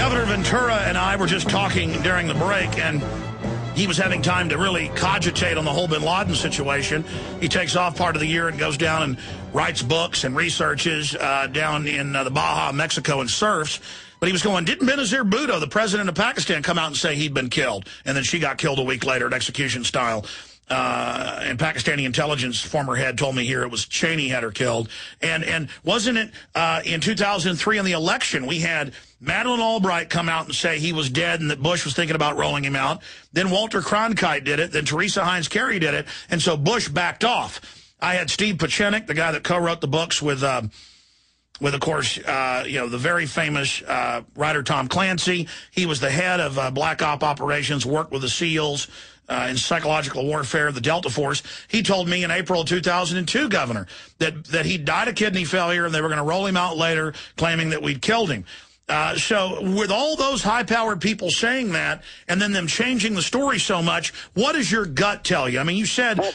Governor Ventura and I were just talking during the break, and he was having time to really cogitate on the whole Bin Laden situation. He takes off part of the year and goes down and writes books and researches down in the Baja, Mexico, and surfs. But he was going, didn't Benazir Bhutto, the president of Pakistan, come out and say he'd been killed? And then she got killed a week later at execution style. And Pakistani intelligence former head told me here it was Cheney had her killed. And wasn't it in 2003 in the election, we had Madeleine Albright come out and say he was dead and that Bush was thinking about rolling him out. Then Walter Cronkite did it. Then Teresa Heinz Kerry did it. And so Bush backed off. I had Steve Pachenik, the guy that co-wrote the books with of course, the very famous writer Tom Clancy. He was the head of Black Op operations, worked with the SEALs in psychological warfare, the Delta Force. He told me in April of 2002, Governor, that he died of kidney failure and they were going to roll him out later, claiming that we'd killed him. So with all those high-powered people saying that and then them changing the story so much, what does your gut tell you? I mean, you said... Well,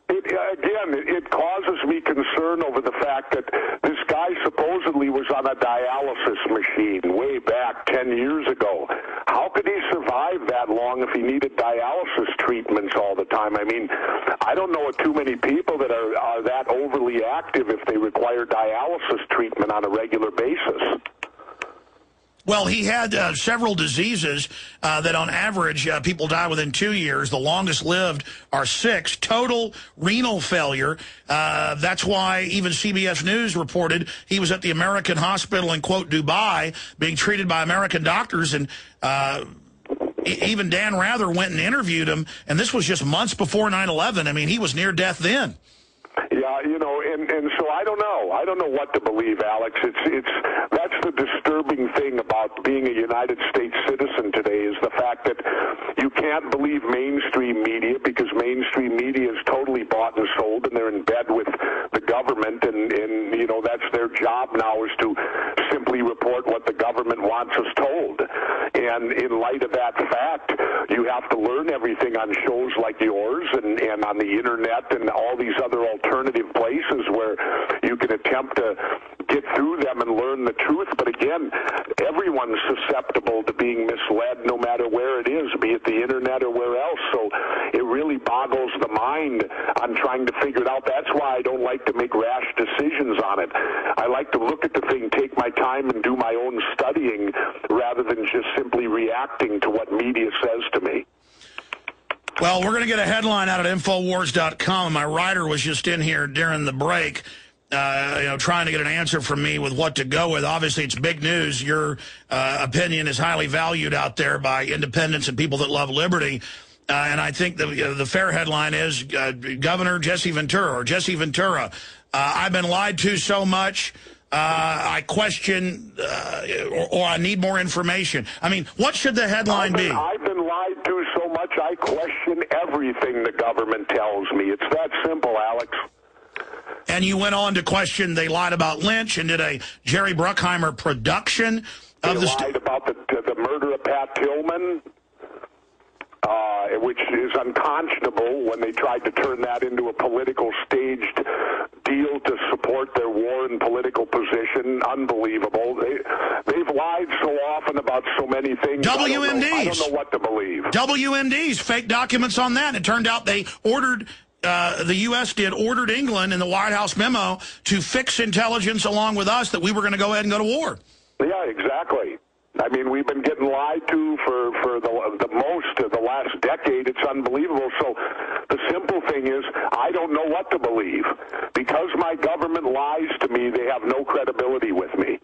it causes me concern over the fact that this guy supposedly was on a dialysis machine way back 10 years ago. How could he survive that long if he needed dialysis treatments all the time? I mean, I don't know too many people that are that overly active if they require dialysis treatment on a regular basis. Well, he had several diseases that on average people die within 2 years. The longest lived are 6. Total renal failure. That's why even CBS News reported he was at the American hospital in, quote, Dubai, being treated by American doctors. And even Dan Rather went and interviewed him. And this was just months before 9/11. I mean, he was near death then. Yeah, and so I don't know. I don't know what to believe, Alex. That's the disturbing thing about being a United States citizen today is the fact that you can't believe mainstream media because mainstream media is totally bought and sold, and they're in bed with the government, and that's their job now is to simply report what the government wants us told. And in light of that fact, you have to learn everything on shows like yours and on the internet and all these other alternative places where you can attempt to get through them and learn the truth. But again, everyone's susceptible to being misled no matter where it is, be it the internet or where else. So it really boggles the mind on trying to figure it out. That's why I don't like to make rash decisions on it. I like to look at the thing, take my time, and do my own studying rather than just simply reacting to what media says to me. Well, we're going to get a headline out at Infowars.com. My writer was just in here during the break, trying to get an answer from me with what to go with. Obviously, it's big news. Your opinion is highly valued out there by independents and people that love liberty. And I think the fair headline is Governor Jesse Ventura. I've been lied to so much. I question or I need more information. I mean, what should the headline be? I've been lied to so much, I question everything the government tells me. It's that simple, Alex. And you went on to question they lied about Lynch and did a Jerry Bruckheimer production of They lied about the murder of Pat Tillman, which is unconscionable when they tried to turn that into a political staged deal to support their war and political position. Unbelievable. They've lied so often about so many things. WMDs. I don't know what to believe. WMDs, fake documents on that. And it turned out they ordered, the U.S. ordered England in the White House memo to fix intelligence along with us that we were going to go ahead and go to war. Yeah, exactly. I mean, we've been getting lied to for the most of the last decade. It's unbelievable. So the simple thing is, I don't know what to believe. Because my government lies to me, they have no credibility with me.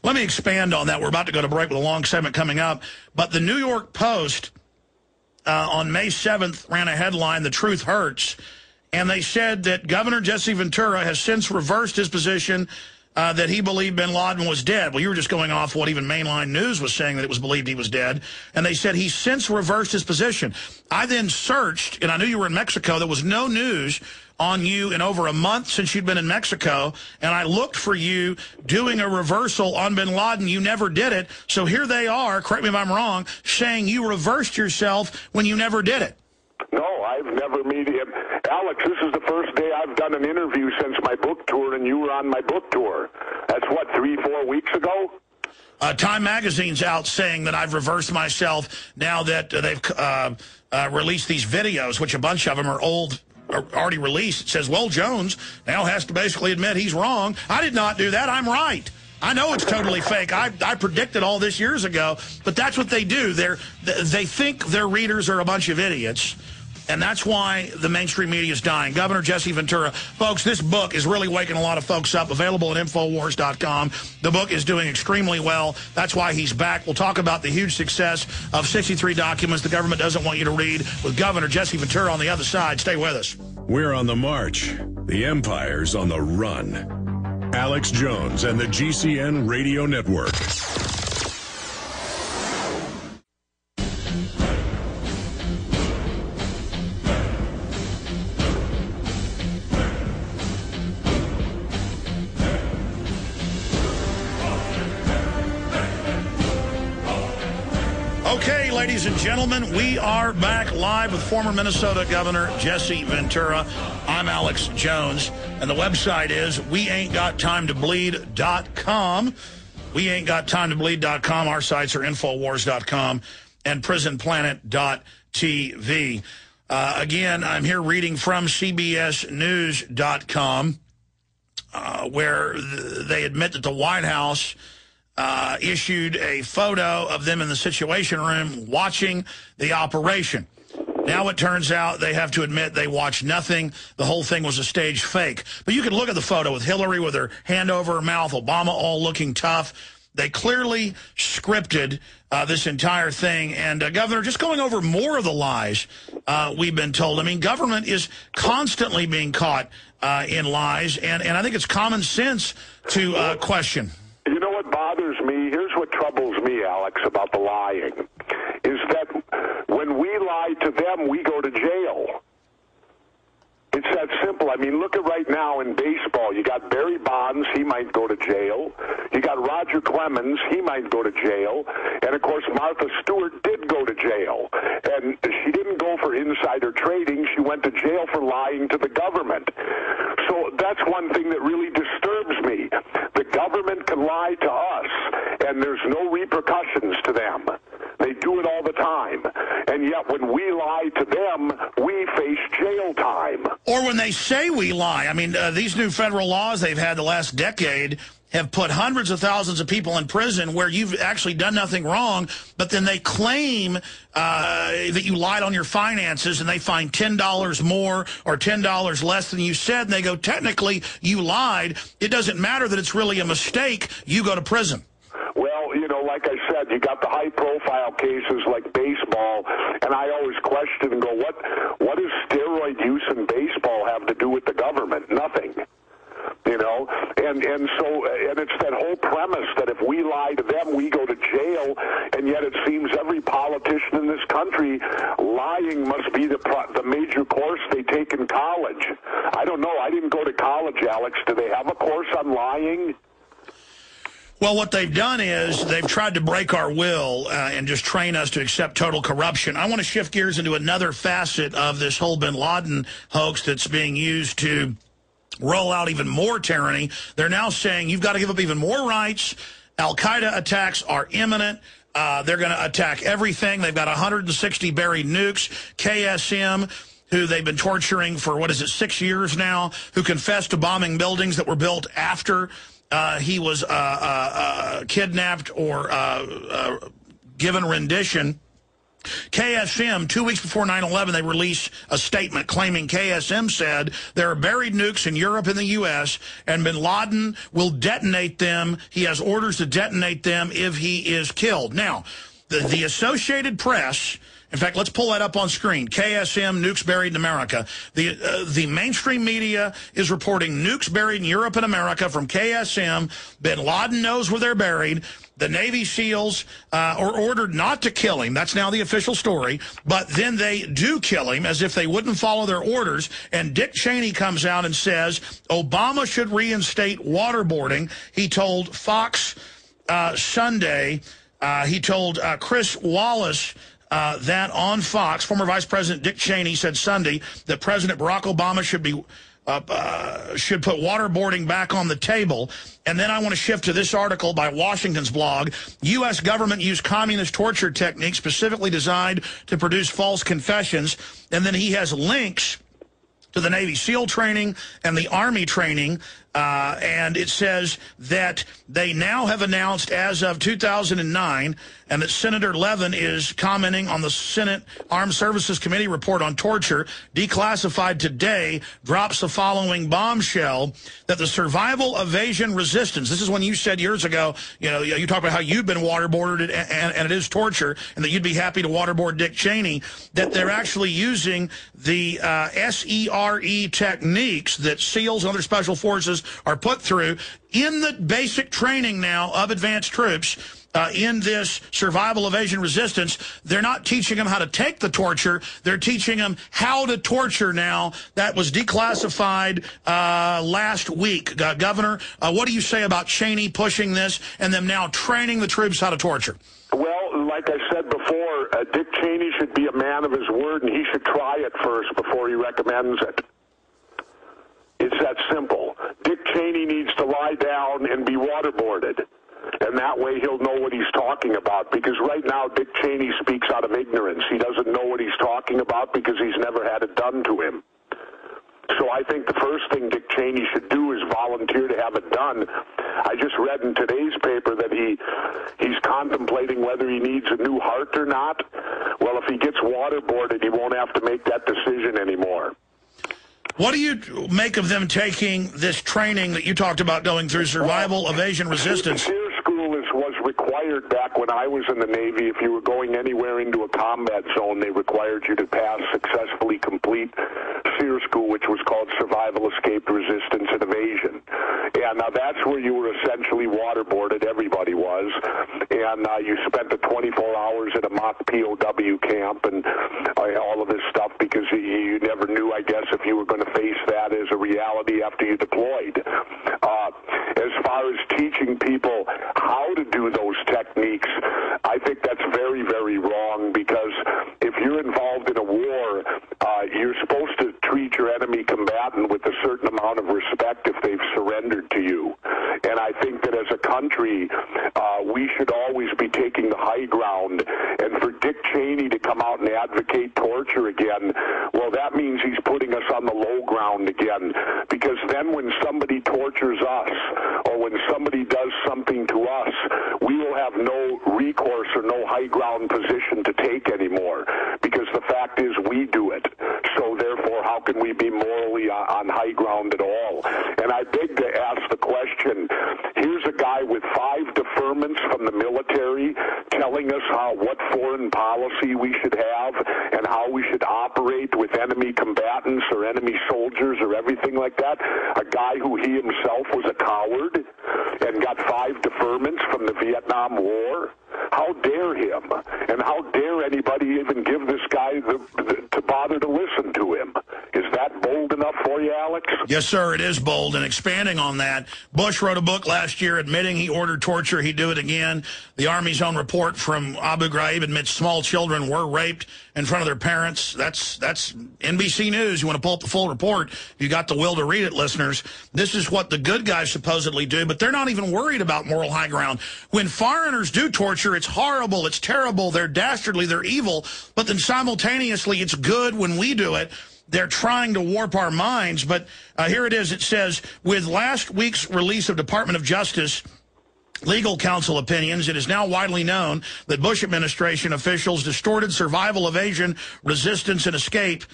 Let me expand on that. We're about to go to break with a long segment coming up. But the New York Post on May 7th ran a headline, "The Truth Hurts." And they said that Governor Jesse Ventura has since reversed his position that he believed Bin Laden was dead. Well, you were just going off what even mainline news was saying, that it was believed he was dead. And they said he's since reversed his position. I then searched, and I knew you were in Mexico. There was no news on you in over a month since you'd been in Mexico. And I looked for you doing a reversal on Bin Laden. You never did it. So here they are, correct me if I'm wrong, saying you reversed yourself when you never did it. No, I've never met him. Alex, this is the first day I've done an interview since my book tour, and you were on my book tour. That's what, 3-4 weeks ago? Time Magazine's out saying that I've reversed myself now that they've released these videos, which a bunch of them are old, are already released. It says, well, Jones now has to basically admit he's wrong. I did not do that. I'm right. I know it's totally fake. I predicted all this years ago, but that's what they do. They think their readers are a bunch of idiots, and that's why the mainstream media is dying. Governor Jesse Ventura. Folks, this book is really waking a lot of folks up. Available at Infowars.com. The book is doing extremely well. That's why he's back. We'll talk about the huge success of 63 documents the government doesn't want you to read with Governor Jesse Ventura on the other side. Stay with us. We're on the march. The empire's on the run. Alex Jones and the GCN Radio Network. Okay, ladies and gentlemen, we are back live with former Minnesota Governor Jesse Ventura. I'm Alex Jones, and the website is weain'tgottimetobleed.com. Weain'tgottimetobleed.com. Our sites are Infowars.com and PrisonPlanet.tv. Again, I'm here reading from CBSNews.com, where they admit that the White House issued a photo of them in the Situation Room watching the operation. Now it turns out they have to admit they watched nothing. The whole thing was a staged fake. But you can look at the photo with Hillary with her hand over her mouth, Obama all looking tough. They clearly scripted this entire thing. And, Governor, just going over more of the lies we've been told. I mean, government is constantly being caught in lies, and I think it's common sense to question. You know what bothers me? Here's what troubles me, Alex, about the lying, is that when we lie to them, we go to jail. It's that simple. I mean, look at right now in baseball. You got Barry Bonds. He might go to jail. You got Roger Clemens. He might go to jail. And, of course, Martha Stewart did go to jail. And she didn't go for insider trading. She went to jail for lying to the government. So that's one thing that really disturbs me. The government can lie to us, and there's no repercussions to them. They do it all the time. And yet when we lie to them, we face jail time. Or when they say we lie. I mean, these new federal laws they've had the last decade have put hundreds of thousands of people in prison where you've actually done nothing wrong, but then they claim that you lied on your finances, and they find $10 more or $10 less than you said, and they go, technically, you lied. It doesn't matter that it's really a mistake. You go to prison. Well, you know, like I said, you got the high-profile cases like baseball, and I always question and go, what does steroid use in baseball have to do with the government? Nothing. You know, and it's that whole premise that if we lie to them, we go to jail, and yet it seems every politician in this country, lying must be the major course they take in college. I don't know. I didn't go to college, Alex. Do they have a course on lying? Well, what they've done is they've tried to break our will and just train us to accept total corruption. I want to shift gears into another facet of this whole Bin Laden hoax that's being used to roll out even more tyranny. They're now saying you've got to give up even more rights. Al-Qaeda attacks are imminent. They're going to attack everything. They've got 160 buried nukes. KSM, who they've been torturing for, 6 years now, who confessed to bombing buildings that were built after he was kidnapped or given rendition. KSM, 2 weeks before 9/11, they released a statement claiming KSM said there are buried nukes in Europe and the U.S., and Bin Laden will detonate them. He has orders to detonate them if he is killed. Now, the Associated Press, in fact, let's pull that up on screen. KSM, nukes buried in America. The mainstream media is reporting nukes buried in Europe and America from KSM. Bin Laden knows where they're buried. The Navy SEALs are ordered not to kill him. That's now the official story. But then they do kill him as if they wouldn't follow their orders. And Dick Cheney comes out and says Obama should reinstate waterboarding. He told Fox Sunday, he told Chris Wallace that on Fox, former Vice President Dick Cheney said Sunday that President Barack Obama should be should put waterboarding back on the table. And then I want to shift to this article by Washington's blog. U.S. government used communist torture techniques specifically designed to produce false confessions. And then he has links to the Navy SEAL training and the Army training, and it says that they now have announced as of 2009, and that Senator Levin is commenting on the Senate Armed Services Committee report on torture, declassified today, drops the following bombshell, that the survival, evasion, resistance, this is when you said years ago, you talk about how you've been waterboarded and it is torture, and that you'd be happy to waterboard Dick Cheney, that they're actually using the SERE techniques that SEALs and other special forces are put through in the basic training now of advanced troops in this survival, evasion, resistance. They're not teaching them how to take the torture. They're teaching them how to torture now. That was declassified last week. Governor, what do you say about Cheney pushing this and them now training the troops how to torture? Well, like I said before, Dick Cheney should be a man of his word, and he should try it first before he recommends it. It's that simple. Dick Cheney needs to lie down and be waterboarded, and that way he'll know what he's talking about, because right now Dick Cheney speaks out of ignorance. He doesn't know what he's talking about because he's never had it done to him. So I think the first thing Dick Cheney should do is volunteer to have it done. I just read in today's paper that he's contemplating whether he needs a new heart or not. Well, if he gets waterboarded, he won't have to make that decision anymore. What do you make of them taking this training that you talked about going through, survival, evasion, resistance? SEER school was required back when I was in the Navy. If you were going anywhere into a combat zone, they required you to successfully complete SEER school, which was called Survival, Escape, Resistance, and Evasion. And that's where you were essentially waterboarded. Everybody was. And you spent the 24 hours at a mock POW camp and all of this stuff, because you never knew, I guess, if you were going to face that as a reality after you deployed. As far as teaching people how to do those techniques, I think that's very, very wrong, because if you're involved in a war, you're supposed to treat your enemy combatant with a certain amount of respect if they've surrendered to you. And I think that as a country, we should always be taking the high ground. And for Dick Cheney to come out and advocate torture again, well, that means he's putting us on the low ground again. Because then when somebody tortures us, or when somebody does something to us, we will have no recourse or no high ground position to take anymore. Because the fact is, we do it. So therefore, how can we be morally on high ground at all? And I beg to ask the question, here's a guy with 5 deferments from the military telling us what foreign policy we should have and how we should operate with enemy combatants or enemy soldiers or everything like that. A guy who he himself was a coward and got 5 deferments from the Vietnam War. How dare him? And how dare anybody even give this guy to bother to listen to him? Is that bold enough for you, Alex? Yes, sir, it is bold. And expanding on that, Bush wrote a book last year admitting he ordered torture. He'd do it again. The Army's own report from Abu Ghraib admits small children were raped in front of their parents. That's NBC News. You want to pull up the full report, you got the will to read it, listeners. This is what the good guys supposedly do, but they're not even worried about moral high ground. When foreigners do torture, it's horrible, it's terrible, they're dastardly, they're evil, but then simultaneously it's good when we do it. They're trying to warp our minds, but here it is. It says, with last week's release of Department of Justice legal counsel opinions, it is now widely known that Bush administration officials distorted survival, evasion, resistance, and escape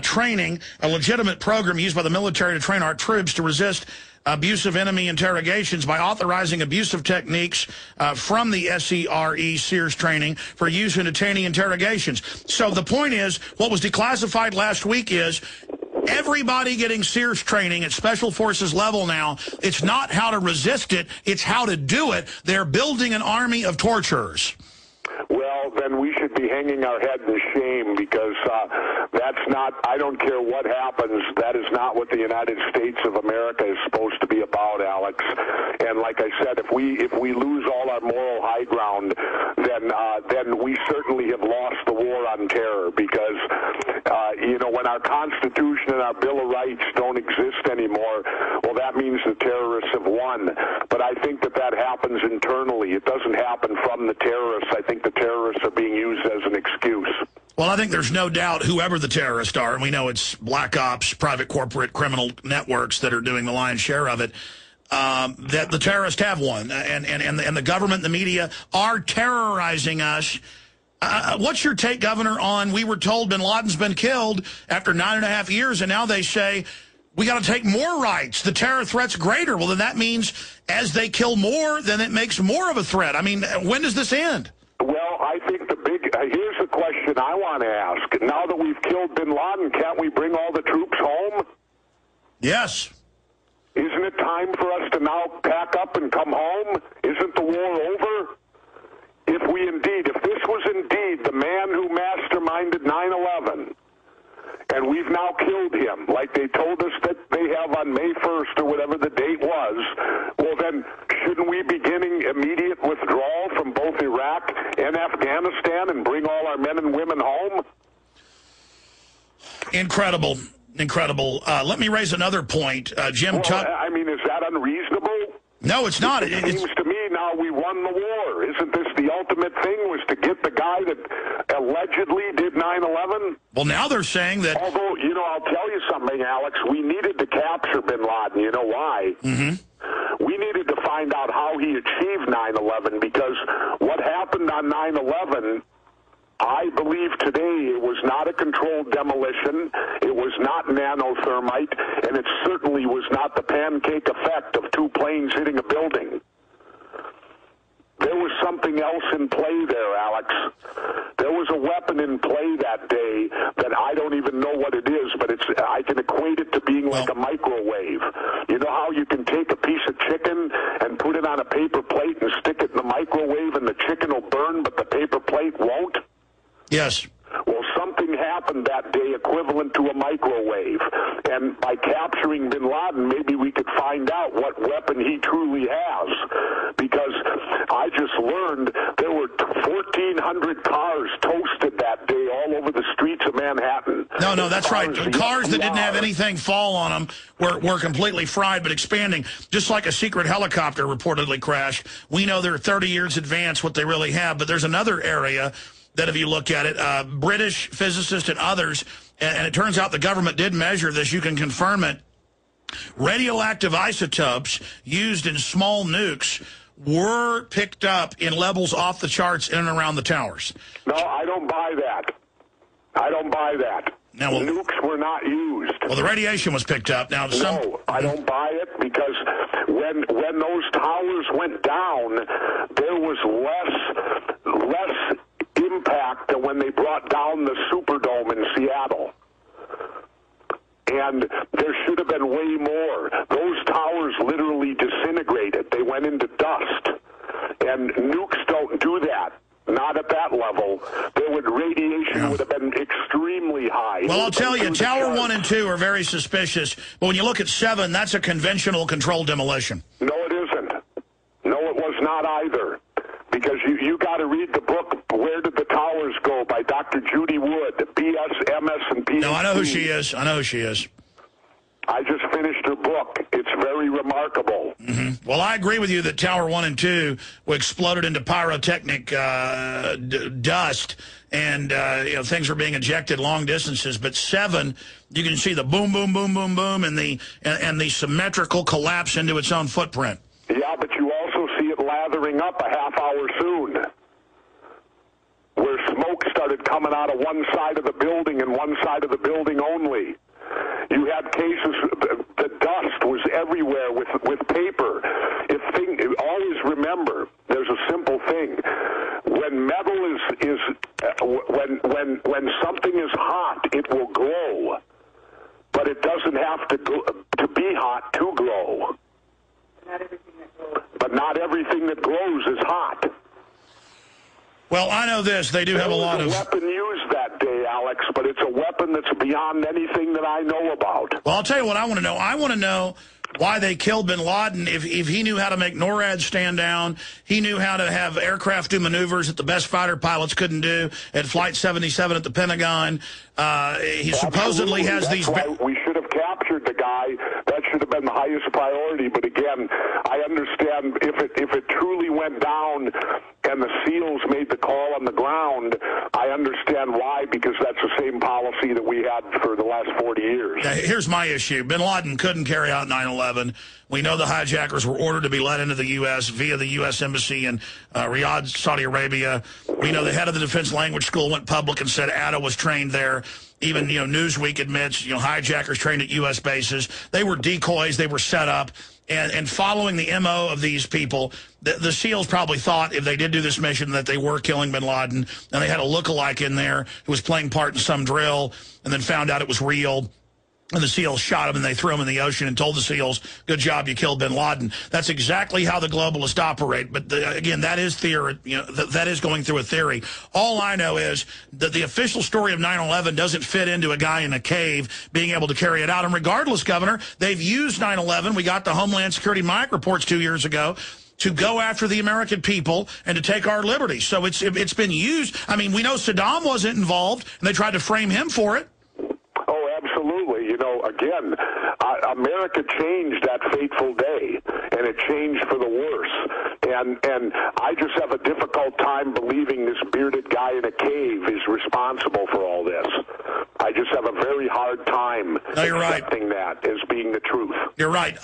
training, a legitimate program used by the military to train our troops to resist abusive enemy interrogations, by authorizing abusive techniques from the SERE Sears training for use in detaining interrogations. So the point is, what was declassified last week is everybody getting Sears training at Special Forces level now. It's not how to resist it, it's how to do it. They're building an army of torturers. Well, then we should be hanging our head in shame, because that's not, I don't care what happens, that is not what the United States of America is supposed to be about, Alex. And like I said, if we lose all our moral high ground, then we certainly have lost the war on terror, because, when our Constitution and our Bill of Rights don't exist anymore, well, that means the terrorists have won. But I think that that happens internally. It doesn't happen from the terrorists. I think the terrorists are being used as an excuse. Well, I think there's no doubt whoever the terrorists are, and we know it's black ops, private corporate criminal networks that are doing the lion's share of it, that the terrorists have won. And the government and the media are terrorizing us. What's your take, Governor, on we were told Bin Laden's been killed after 9.5 years, and now they say we got to take more rights. The terror threat's greater. Well, then that means as they kill more, then it makes more of a threat. I mean, when does this end? Well, I think here's the question I want to ask. Now that we've killed Bin Laden, can't we bring all the troops home? Yes. Isn't it time for us to now pack up and come home? Isn't the war over? If this was indeed the man who masterminded 9/11, and we've now killed him, like they told us that they have on May 1st or whatever the date was, well then, shouldn't we be beginning immediate withdrawal from both Iraq and Afghanistan and bring all our men and women home? Incredible. Incredible. Let me raise another point. Jim Tuck. I mean, is that unreasonable? No, it's not. It seems to me now we won the war. Isn't this the ultimate thing, was to get the guy that allegedly did 9/11? Well, now they're saying that... Although, I'll tell you something, Alex. We needed to capture Bin Laden. You know why? Mm-hmm. We needed to find out how he achieved 9/11, because what happened on 9/11... I believe today it was not a controlled demolition, it was not nanothermite, and it certainly was not the pancake effect of two planes hitting a building. There was something else in play there, Alex. There was a weapon in play that day that I don't even know what it is, but I can equate it to being like a microwave. You know how you can take a piece of chicken and put it on a paper plate and stick it in the microwave and the chicken will burn, but the paper plate won't? Yes. Well, something happened that day equivalent to a microwave. And by capturing Bin Laden, maybe we could find out what weapon he truly has. Because I just learned there were 1,400 cars toasted that day all over the streets of Manhattan. No, that's right. Cars that didn't have anything fall on them were completely fried, but expanding. Just like a secret helicopter reportedly crashed. We know they're 30 years advanced what they really have, but there's another area that if you look at it, British physicists and others, and it turns out the government did measure this, you can confirm it, radioactive isotopes used in small nukes were picked up in levels off the charts in and around the towers. No, I don't buy that. I don't buy that. Now, well, nukes were not used. Well, the radiation was picked up. Now, no, I don't buy it, because when those towers went down, there was less impact than when they brought down the Superdome in Seattle. And there should have been way more. Those towers literally disintegrated. They went into dust. And nukes don't do that. Not at that level. Radiation would have been extremely high. Well, I'll tell you, Tower 1 and 2 are very suspicious. But when you look at 7, that's a conventional controlled demolition. No, it isn't. No, it was not either. Because you got to read the book, Where Did the Towers Go, by Dr. Judy Wood, BS, MS, and PhD. No, I know who she is. I know who she is. I just finished her book. It's very remarkable. Mm-hmm. Well, I agree with you that Tower 1 and 2 exploded into pyrotechnic dust, and things were being ejected long distances. But 7, you can see the boom, boom, boom, boom, boom, and the symmetrical collapse into its own footprint. Yeah, but you also see it lathering up a half hour soon, where smoke started coming out of one side of the building and one side of the building only. You had cases, the dust was everywhere with paper. Always remember, there's a simple thing. When metal when something is hot, it will glow, but it doesn't have to be hot to glow. But not everything that glows is hot. Well, I know this. They do have a lot of... weapon used that day, Alex, but it's a weapon that's beyond anything that I know about. Well, I'll tell you what I want to know. I want to know why they killed Bin Laden. If he knew how to make NORAD stand down, he knew how to have aircraft do maneuvers that the best fighter pilots couldn't do at Flight 77 at the Pentagon. He supposedly has That's these... why we should have captured the guy. That should have been the highest priority. But again, I understand if it truly went down and the SEALs made the call on the ground, I understand why, because that's the same policy that we had for the last 40 years. Now, here's my issue. Bin Laden couldn't carry out 9/11. We know the hijackers were ordered to be let into the U.S. via the U.S. Embassy in Riyadh, Saudi Arabia. We know the head of the Defense Language School went public and said Atta was trained there. Even, Newsweek admits, hijackers trained at U.S. bases. They were decoys. They were set up. And following the MO of these people, the SEALs probably thought if they did do this mission that they were killing Bin Laden, and they had a lookalike in there who was playing part in some drill and then found out it was real. And the SEALs shot him, and they threw him in the ocean and told the SEALs, good job, you killed Bin Laden. That's exactly how the globalists operate. But, again, that is theory. That is going through a theory. All I know is that the official story of 9/11 doesn't fit into a guy in a cave being able to carry it out. And regardless, Governor, they've used 9/11. We got the Homeland Security Mike reports 2 years ago to go after the American people and to take our liberties. So it's been used. I mean, we know Saddam wasn't involved, and they tried to frame him for it. Absolutely. Again, America changed that fateful day, and it changed for the worse. And I just have a difficult time believing this bearded guy in a cave is responsible for all this. I just have a very hard time accepting that as being the truth. You're right.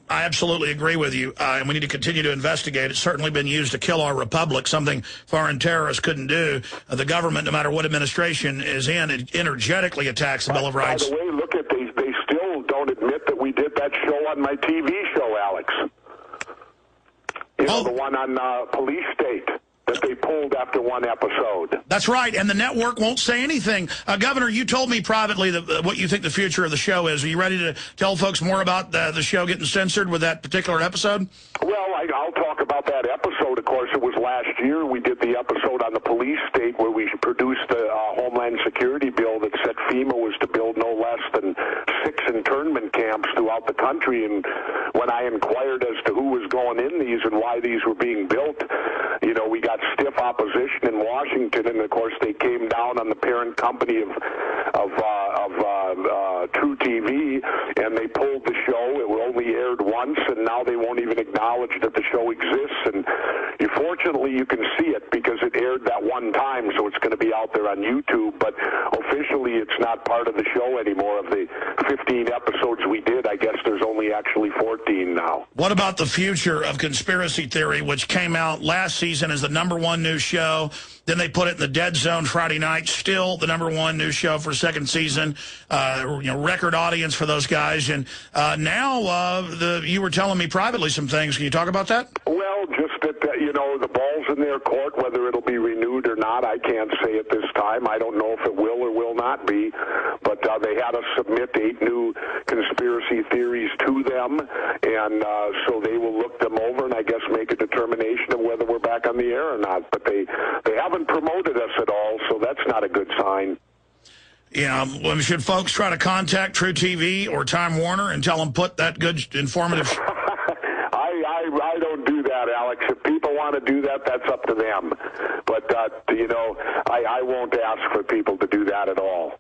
I absolutely agree with you, and we need to continue to investigate. It's certainly been used to kill our republic, something foreign terrorists couldn't do. The government, no matter what administration is in, it energetically attacks the Bill of Rights. By the way, look at they still don't admit that we did that show on my TV show, Alex. The one on Police State that they pulled after one episode. That's right, and the network won't say anything. Governor, you told me privately what you think the future of the show is. Are you ready to tell folks more about the show getting censored with that particular episode? Well, I'll talk about that episode. Of course, it was last year. We did the episode on the police state where we produced a Homeland Security bill that said FEMA was to build no less than 6 internment camps throughout the country. And when I inquired as to who was going in these and why these were being built, we got stiff opposition in Washington, and of course they came down on the parent company of True TV, and they pulled the show. It only aired once, and now they won't even acknowledge that the show exists. And fortunately, you can see it because it aired that one time, so it's going to be out there on YouTube. But officially, it's not part of the show anymore. Of the 15 episodes we did, I guess there's only actually 14 now. What about the future of Conspiracy Theory, which came out last season as the #1 news show? Then they put it in the Dead Zone Friday night, still the #1 news show for second season. Record audience for those guys. And now you were telling me privately some things. Can you talk about that? Well, just that, the ball's in their court. Whether it'll be renewed or not, I can't say at this time. I don't know if it will or will not be. But they had us submit 8 new conspiracy theories to them. And so they will look them over and I guess make a determination of whether we're back on the air or not. But they haven't promoted us at all, so that's not a good sign. Yeah, should folks try to contact True TV or Time Warner and tell them put that good, informative... I don't do that, Alex. If people want to do that, that's up to them. But, I won't ask for people to do that at all.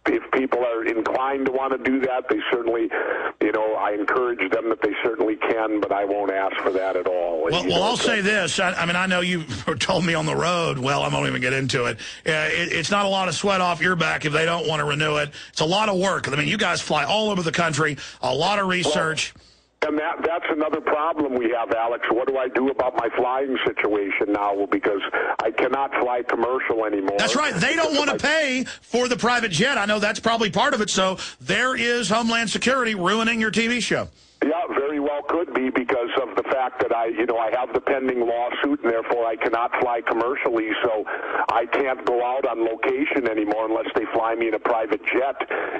If people are inclined to want to do that, they certainly, I encourage them that they certainly can, but I won't ask for that at all. Well, I'll say this. I know you told me on the road, well, I won't even get into it. It's not a lot of sweat off your back if they don't want to renew it. It's a lot of work. You guys fly all over the country, a lot of research. And that's another problem we have, Alex. What do I do about my flying situation now? Well, because I cannot fly commercial anymore. That's right. They don't want to pay for the private jet. I know that's probably part of it. So there is Homeland Security ruining your TV show. Yeah, very well could be because of the fact that I have the pending lawsuit and therefore I cannot fly commercially, so I can't go out on location anymore unless they fly me in a private jet,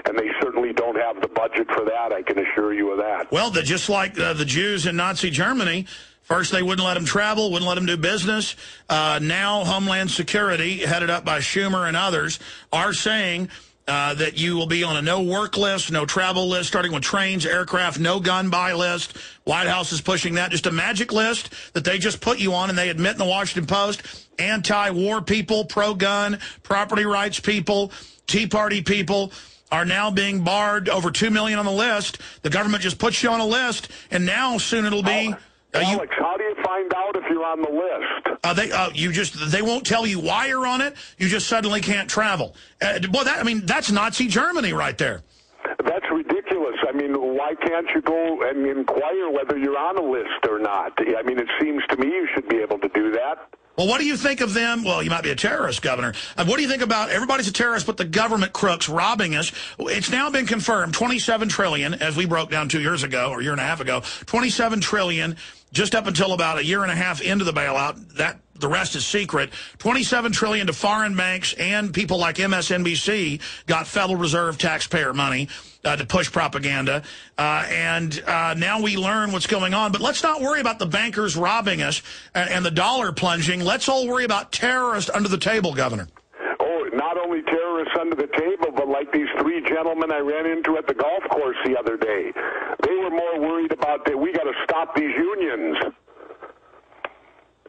and they certainly don't have the budget for that, I can assure you of that. Well, just like the Jews in Nazi Germany, first they wouldn't let them travel, wouldn't let them do business. Now Homeland Security, headed up by Schumer and others, are saying that you will be on a no-work list, no travel list, starting with trains, aircraft, no gun-buy list. White House is pushing that. Just a magic list that they just put you on, and they admit in the Washington Post, anti-war people, pro-gun, property rights people, Tea Party people are now being barred. Over 2 million on the list. The government just puts you on a list, and now soon it'll be... Alex, how do you find out if you're on the list? They won't tell you why you're on it. You just suddenly can't travel. That's Nazi Germany right there. That's ridiculous. I mean, why can't you go and inquire whether you're on a list or not? I mean, it seems to me you should be able to do that. Well, what do you think of them? Well, you might be a terrorist, Governor. What do you think about everybody's a terrorist but the government crooks robbing us? It's now been confirmed, $27 trillion, as we broke down 2 years ago, or a year and a half ago, $27 trillion, just up until about a year and a half into the bailout. The rest is secret. $27 trillion to foreign banks, and people like MSNBC got Federal Reserve taxpayer money to push propaganda. Now we learn what's going on. But let's not worry about the bankers robbing us and the dollar plunging. Let's all worry about terrorists under the table, Governor. Oh, not only terrorists under the table, but like these 3 gentlemen I ran into at the golf course the other day. They were more worried about that we got to stop these unions.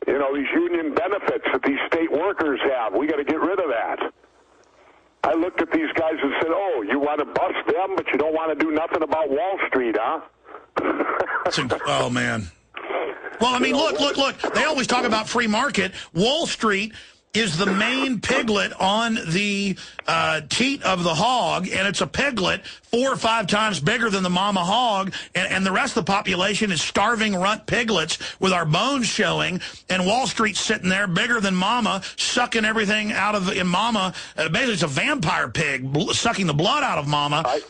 You know, these union benefits that these state workers have. We got to get rid of that. I looked at these guys and said, oh, you want to bust them, but you don't want to do nothing about Wall Street, huh? Oh, man. Well, I mean, look. They always talk about free market. Wall Street is the main piglet on the teat of the hog, and it's a piglet 4 or 5 times bigger than the mama hog, and the rest of the population is starving runt piglets with our bones showing, and Wall Street's sitting there bigger than mama, sucking everything out of mama. Basically, it's a vampire pig sucking the blood out of mama. I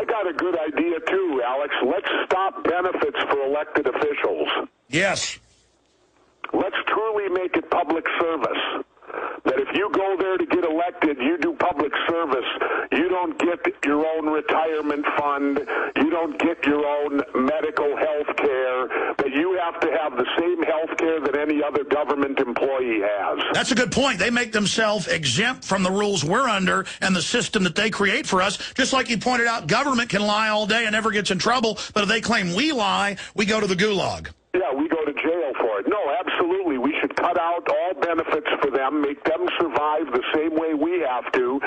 got a good idea, too, Alex. Let's stop benefits for elected officials. Yes. Let's truly make it public service. That if you go there to get elected, you do public service. You don't get your own retirement fund. You don't get your own medical health care. That you have to have the same health care that any other government employee has. That's a good point. They make themselves exempt from the rules we're under and the system that they create for us. Just like you pointed out, government can lie all day and never gets in trouble. But if they claim we lie, we go to the gulag. Yeah, we go to jail for it. No, absolutely. We should cut out all benefits for them, make them survive the same way we have to.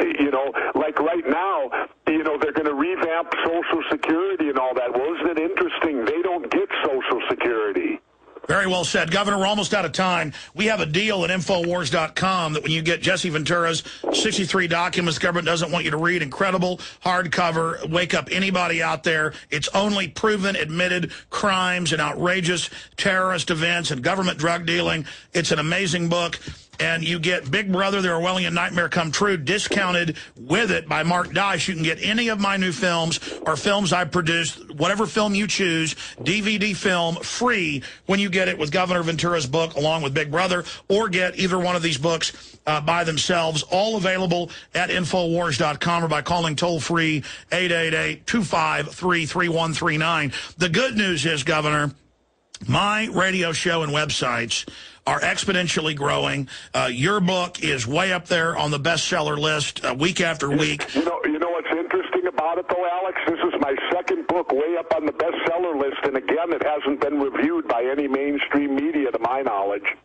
You know, like right now, you know, they're going to revamp Social Security and all that. Well, isn't it interesting? They don't get Social Security. Very well said. Governor, we're almost out of time. We have a deal at Infowars.com that when you get Jesse Ventura's 63 documents the government doesn't want you to read, incredible, hardcover, wake up anybody out there. It's only proven, admitted crimes and outrageous terrorist events and government drug dealing. It's an amazing book. And you get Big Brother, The Orwellian Nightmare Come True, discounted with it by Mark Dice. You can get any of my new films or films I've produced, whatever film you choose, DVD film, free when you get it with Governor Ventura's book along with Big Brother, or get either one of these books by themselves. All available at Infowars.com or by calling toll-free 888-253-3139. The good news is, Governor, my radio show and websites are exponentially growing. Your book is way up there on the bestseller list week after week. You know what's interesting about it, though, Alex? This is my second book way up on the bestseller list, and again, it hasn't been reviewed by any mainstream media, to my knowledge.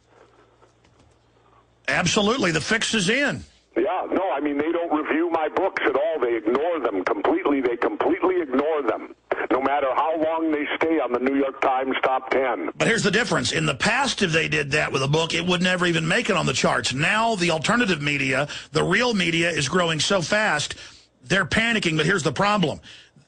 Absolutely. The fix is in. Yeah, no, I mean, they don't review my books at all. They ignore them completely. They completely ignore them, no matter how long they stay on the New York Times top 10. But here's the difference. In the past, if they did that with a book, it would never even make it on the charts. Now, the alternative media, the real media, is growing so fast, they're panicking. But here's the problem.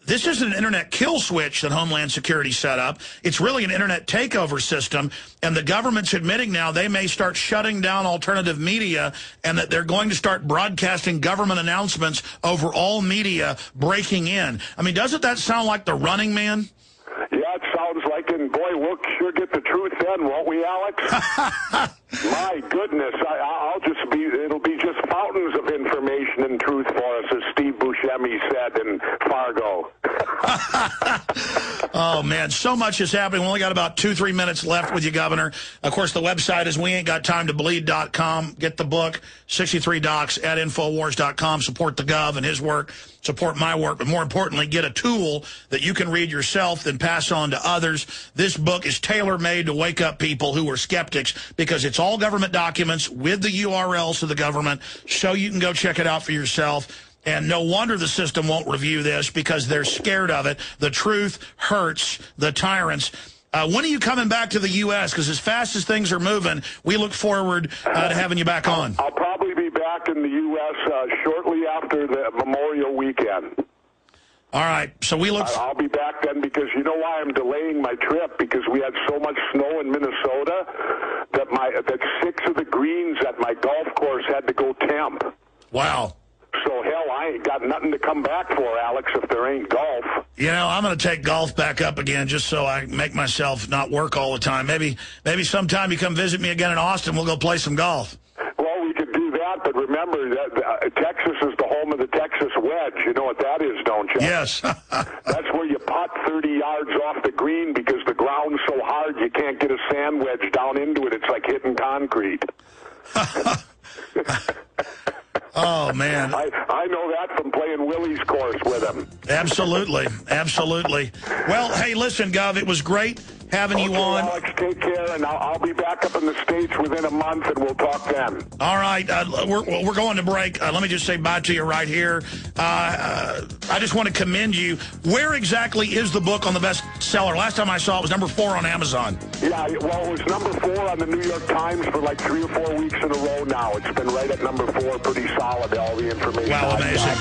This isn't an internet kill switch that Homeland Security set up. It's really an internet takeover system, and the government's admitting now they may start shutting down alternative media and that they're going to start broadcasting government announcements over all media breaking in. I mean, doesn't that sound like the Running Man? Yeah, it sounds like it, and boy, we'll sure get the truth then, won't we, Alex? My goodness, it'll be just fountains of information and truth for us, as Steve Buscemi said in Fargo. Oh, man, so much is happening. We only got about 2-3 minutes left with you, Governor. Of course, the website is weain'tgottime-to-bleed.com. Get the book, 63 Docs, at Infowars.com. Support the Gov and his work. Support my work. But more importantly, get a tool that you can read yourself, then pass on to others. This book is tailor-made to wake up people who are skeptics because it's all government documents with the URLs to the government, so you can go check it out for yourself. And no wonder the system won't review this because they're scared of it. The truth hurts the tyrants. When are you coming back to the U.S.? Because as fast as things are moving, we look forward to having you back on. I'll probably be back in the U.S. Shortly after the Memorial Weekend. All right, so we look... I'll be back then because you know why I'm delaying my trip? Because we had so much snow in Minnesota that 6 of the greens at my golf course had to go temp. Wow. So, hell, I ain't got nothing to come back for, Alex, if there ain't golf. You know, I'm going to take golf back up again just so I make myself not work all the time. Maybe sometime you come visit me again in Austin, we'll go play some golf. Well, we could do that, but remember that Texas is the home of the Texas wedge. You know what that is, don't you? Yes. That's where you putt 30 yards off the green because the ground's so hard you can't get a sand wedge down into it. It's like hitting concrete. Oh, man. I know that from playing Willie's course with him. Absolutely. Absolutely. Well, hey, listen, Gov, it was great having you on. Alex, take care, and I'll be back up in the States within a month, and we'll talk then. All right. We're going to break. Let me just say bye to you right here. I just want to commend you. Where exactly is the book on the bestseller? Last time I saw it was number 4 on Amazon. Yeah, well, it was number 4 on the New York Times for like 3 or 4 weeks in a row now. It's been right at number 4, pretty solid, all the information. Wow, amazing.